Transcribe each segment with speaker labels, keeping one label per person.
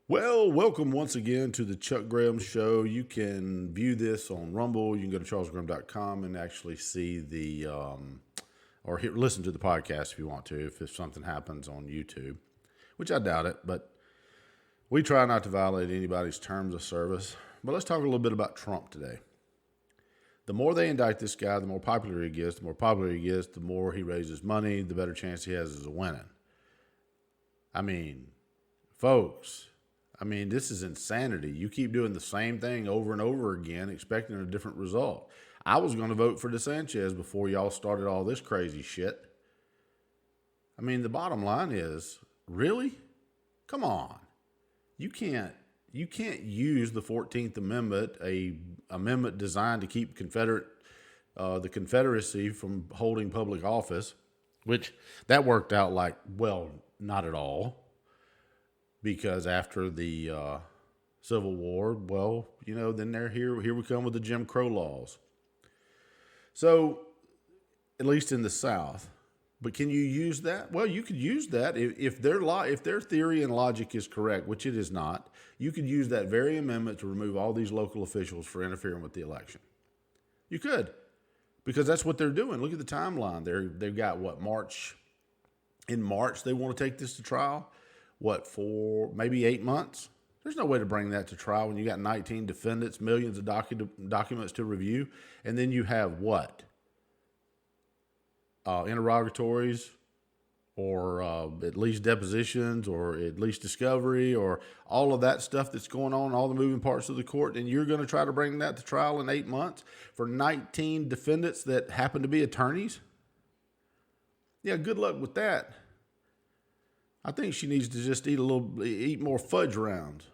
Speaker 1: Well, welcome once again to the Chuck Graham Show. You can view this on Rumble. You can go to charlesgraham.com and actually see listen to the podcast if you want to, if something happens on YouTube, which I doubt it, but we try not to violate anybody's terms of service. But let's talk a little bit about Trump today. The more they indict this guy, the more popular he gets. The more popular he gets, the more he raises money, the better chance he has of winning. I mean, folks, this is insanity. You keep doing the same thing over and over again, expecting a different result. I was going to vote for DeSanchez before y'all started all this crazy shit. The bottom line is, really? Come on. You can't use the 14th Amendment, a amendment designed to keep the Confederacy from holding public office, which that worked out not at all. Because after the Civil War, then here we come with the Jim Crow laws. So, at least in the South. But can you use that? Well, you could use that if their theory and logic is correct, which it is not. You could use that very amendment to remove all these local officials for interfering with the election. You could, because that's what they're doing. Look at the timeline. They've got March. In March, they want to take this to trial. For maybe 8 months? There's no way to bring that to trial when you got 19 defendants, millions of documents to review, and then you have interrogatories, or at least depositions, or at least discovery, or all of that stuff that's going on, all the moving parts of the court, and you're going to try to bring that to trial in 8 months for 19 defendants that happen to be attorneys? Yeah, good luck with that. I think she needs to just eat more fudge rounds,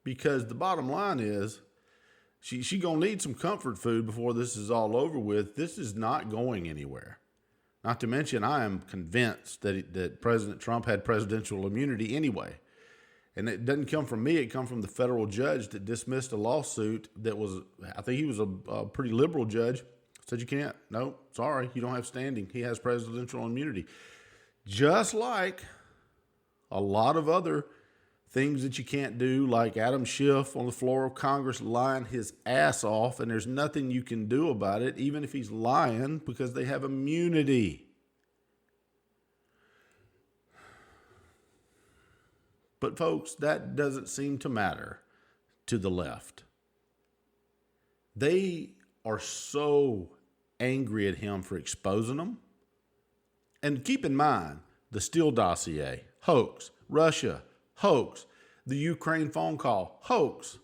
Speaker 1: because the bottom line is she gonna need some comfort food before this is all over with. This is not going anywhere. Not to mention, I am convinced that President Trump had presidential immunity anyway, and it doesn't come from me. It comes from the federal judge that dismissed a lawsuit that was, I think he was a pretty liberal judge. Said you can't. No, sorry, you don't have standing. He has presidential immunity. Just like a lot of other things that you can't do, like Adam Schiff on the floor of Congress lying his ass off, and there's nothing you can do about it, even if he's lying, because they have immunity. But folks, that doesn't seem to matter to the left. They are so angry at him for exposing them. And keep in mind, the Steele dossier, hoax. Russia, hoax. The Ukraine phone call, hoax.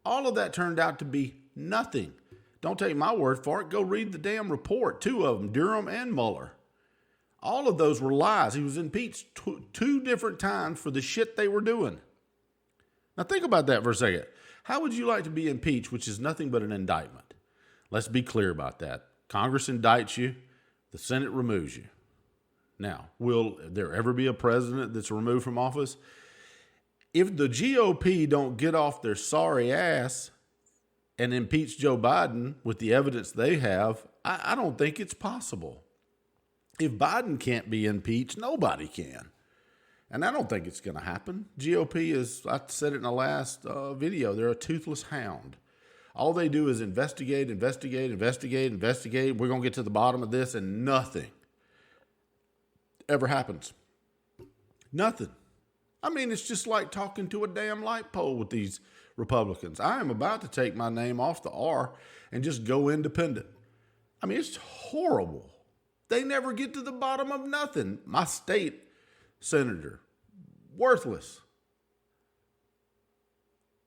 Speaker 1: All of that turned out to be nothing. Don't take my word for it. Go read the damn report, two of them, Durham and Mueller. All of those were lies. He was impeached two different times for the shit they were doing. Now think about that for a second. How would you like to be impeached, which is nothing but an indictment? Let's be clear about that. Congress indicts you. The Senate removes you. Now, will there ever be a president that's removed from office? If the GOP don't get off their sorry ass and impeach Joe Biden with the evidence they have, I don't think it's possible. If Biden can't be impeached, nobody can. And I don't think it's going to happen. GOP is, I said it in the last video, they're a toothless hound. All they do is investigate. We're going to get to the bottom of this, and nothing ever happens. Nothing. It's just like talking to a damn light pole with these Republicans. I am about to take my name off the R and just go independent. It's horrible. They never get to the bottom of nothing. My state senator, worthless.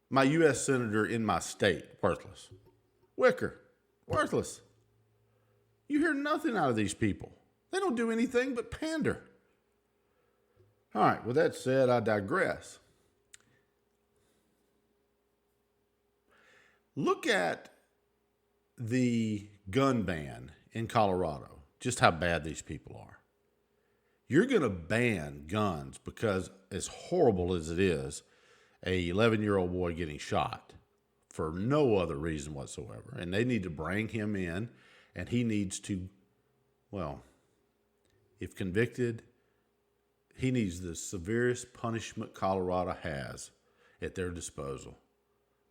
Speaker 1: My U.S. senator in my state, worthless. Wicker, worthless. You hear nothing out of these people. They don't do anything but pander. All right, with that said, I digress. Look at the gun ban in Colorado, just how bad these people are. You're going to ban guns because, as horrible as it is, a 11-year-old boy getting shot for no other reason whatsoever, and they need to bring him in, and he needs to, if convicted, he needs the severest punishment Colorado has at their disposal.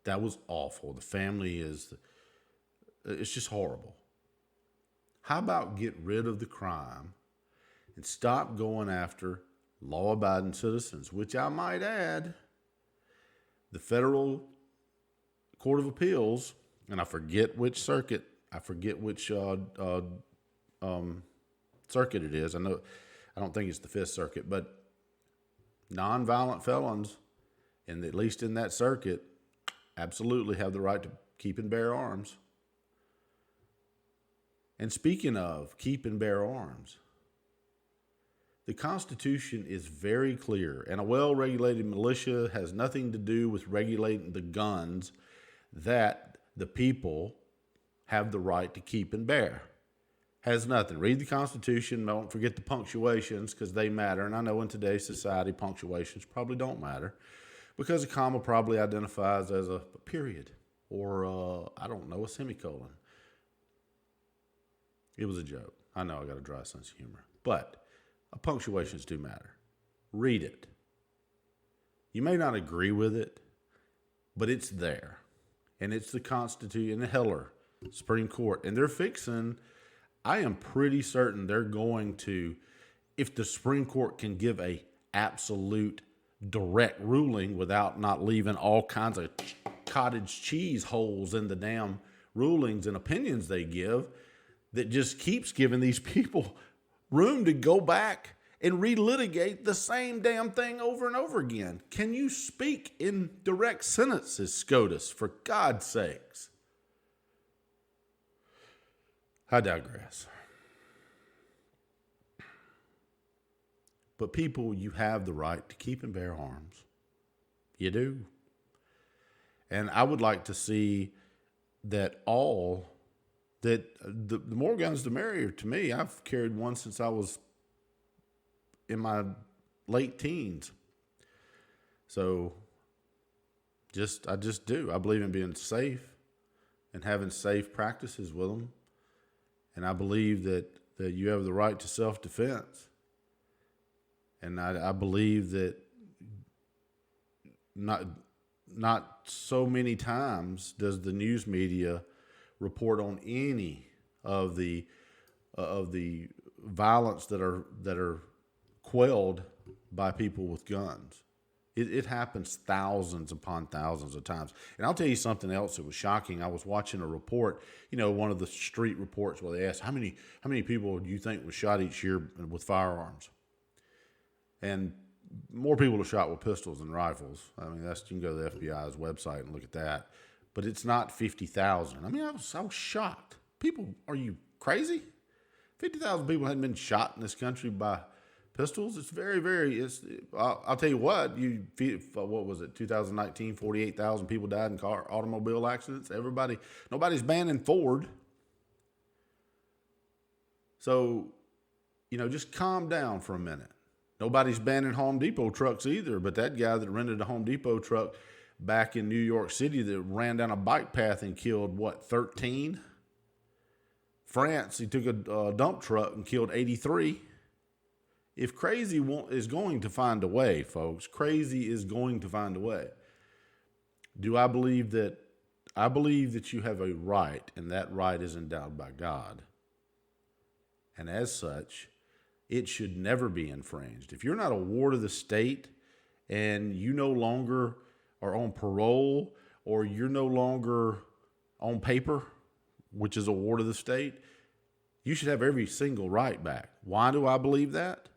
Speaker 1: That was awful. The family it's just horrible. How about get rid of the crime and stop going after law-abiding citizens, which I might add, the Federal Court of Appeals, and I forget which circuit, circuit it is. I don't think it's the Fifth Circuit, but nonviolent felons, and at least in that circuit, absolutely have the right to keep and bear arms. And speaking of keep and bear arms, the Constitution is very clear, and a well-regulated militia has nothing to do with regulating the guns that the people have the right to keep and bear. Has nothing. Read the Constitution. Don't forget the punctuations because they matter. And I know in today's society, punctuations probably don't matter because a comma probably identifies as a period or, a semicolon. It was a joke. I know I got a dry sense of humor. But punctuations do matter. Read it. You may not agree with it, but it's there. And it's the Constitution, the Heller Supreme Court. And they're fixing, I am pretty certain they're going to, if the Supreme Court can give a absolute direct ruling without not leaving all kinds of cottage cheese holes in the damn rulings and opinions they give, that just keeps giving these people room to go back and relitigate the same damn thing over and over again. Can you speak in direct sentences, SCOTUS, for God's sakes? I digress. But people, you have the right to keep and bear arms. You do. And I would like to see that the more guns, the merrier to me. I've carried one since I was in my late teens. So I just do. I believe in being safe and having safe practices with them. And I believe that you have the right to self-defense. And I believe that not so many times does the news media report on any of the violence that are quelled by people with guns. It happens thousands upon thousands of times. And I'll tell you something else that was shocking. I was watching a report, one of the street reports where they asked, how many people do you think was shot each year with firearms? And more people are shot with pistols than rifles. I mean, you can go to the FBI's website and look at that. But it's not 50,000. I mean, I was shocked. People, are you crazy? 50,000 people hadn't been shot in this country by pistols. It's very, very, I'll tell you what was it, 2019, 48,000 people died in automobile accidents. Nobody's banning Ford. So, just calm down for a minute. Nobody's banning Home Depot trucks either, but that guy that rented a Home Depot truck back in New York City that ran down a bike path and killed, 13? France, he took a dump truck and killed 83. If crazy is going to find a way, folks, crazy is going to find a way. Do I believe that? I believe that you have a right, and that right is endowed by God. And as such, it should never be infringed. If you're not a ward of the state and you no longer are on parole or you're no longer on paper, which is a ward of the state, you should have every single right back. Why do I believe that?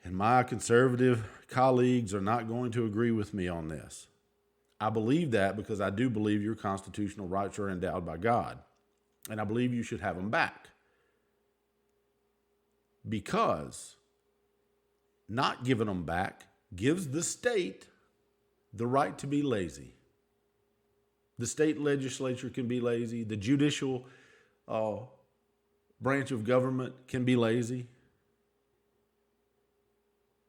Speaker 1: And my conservative colleagues are not going to agree with me on this. I believe that because I do believe your constitutional rights are endowed by God. And I believe you should have them back. Because not giving them back gives the state the right to be lazy. The state legislature can be lazy. The judicial branch of government can be lazy.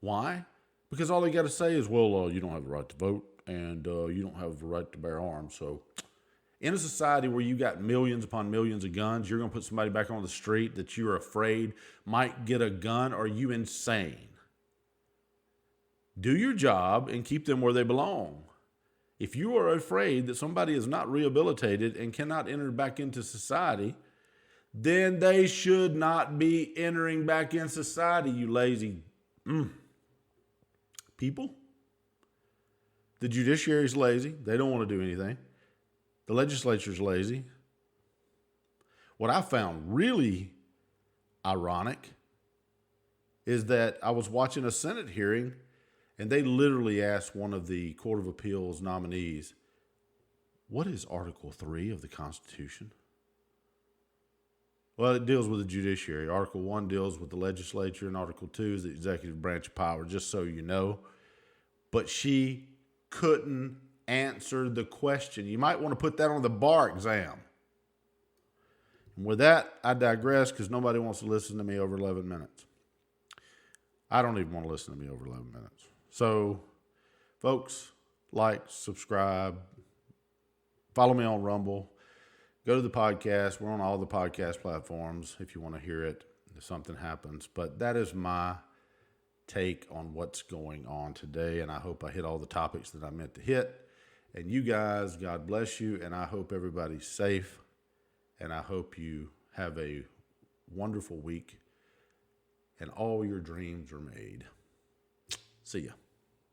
Speaker 1: Why? Because all they got to say is, you don't have the right to vote and you don't have the right to bear arms. So in a society where you got millions upon millions of guns, you're going to put somebody back on the street that you're afraid might get a gun? Are you insane? Do your job and keep them where they belong. If you are afraid that somebody is not rehabilitated and cannot enter back into society, then they should not be entering back in society, you lazy people. The judiciary's lazy. They don't want to do anything. The legislature's lazy. What I found really ironic is that I was watching a Senate hearing and they literally asked one of the Court of Appeals nominees, what is Article 3 of the Constitution? Well, it deals with the judiciary. Article 1 deals with the legislature, and Article 2 is the executive branch of power, just so you know. But she couldn't answer the question. You might want to put that on the bar exam. And with that, I digress because nobody wants to listen to me over 11 minutes. I don't even want to listen to me over 11 minutes. So, folks, like, subscribe, follow me on Rumble. Go to the podcast. We're on all the podcast platforms if you want to hear it, if something happens. But that is my take on what's going on today, and I hope I hit all the topics that I meant to hit. And you guys, God bless you, and I hope everybody's safe, and I hope you have a wonderful week, and all your dreams are made. See ya.